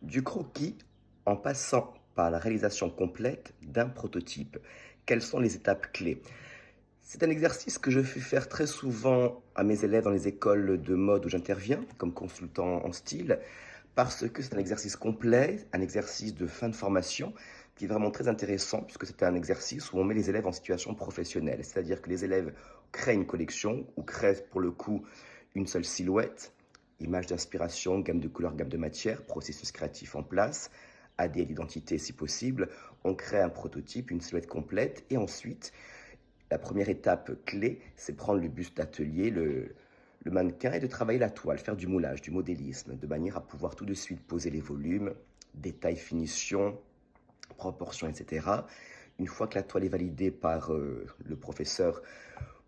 Du croquis en passant par la réalisation complète d'un prototype. Quelles sont les étapes clés? C'est un exercice que je fais faire très souvent à mes élèves dans les écoles de mode où j'interviens comme consultant en style, parce que c'est un exercice complet, un exercice de fin de formation qui est vraiment très intéressant puisque c'est un exercice où on met les élèves en situation professionnelle. C'est-à-dire que les élèves créent une collection ou créent pour le coup une seule silhouette, image d'inspiration, gamme de couleurs, gamme de matières, processus créatif en place, AD d'identité si possible. On crée un prototype, une silhouette complète et ensuite, la première étape clé, c'est prendre le buste d'atelier, le mannequin et de travailler la toile, faire du moulage, du modélisme, de manière à pouvoir tout de suite poser les volumes, détails, finition, proportions, etc. Une fois que la toile est validée par le professeur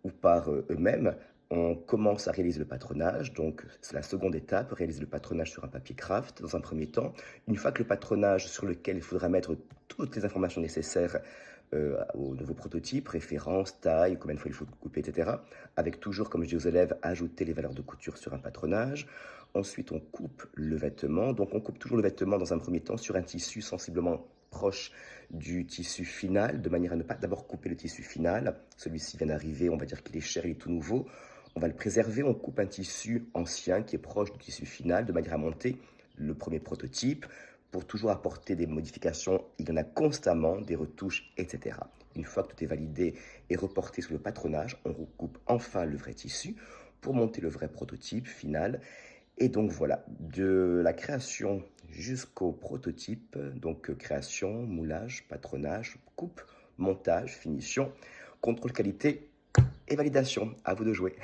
ou par eux-mêmes, on commence à réaliser le patronage. Donc, c'est la seconde étape, réaliser le patronage sur un papier craft dans un premier temps. Une fois que le patronage sur lequel il faudra mettre toutes les informations nécessaires au nouveau prototype, référence, taille, combien de fois il faut couper, etc. Avec toujours, comme je dis aux élèves, ajouter les valeurs de couture sur un patronage. Ensuite, on coupe le vêtement. Donc, on coupe toujours le vêtement dans un premier temps sur un tissu sensiblement proche du tissu final, de manière à ne pas d'abord couper le tissu final. Celui-ci vient d'arriver, on va dire qu'il est cher, il est tout nouveau. On va le préserver, on coupe un tissu ancien qui est proche du tissu final, de manière à monter le premier prototype. Pour toujours apporter des modifications, il y en a constamment, des retouches, etc. Une fois que tout est validé et reporté sur le patronage, on recoupe enfin le vrai tissu pour monter le vrai prototype final. Et donc voilà, de la création jusqu'au prototype, donc création, moulage, patronage, coupe, montage, finition, contrôle qualité et validation. À vous de jouer.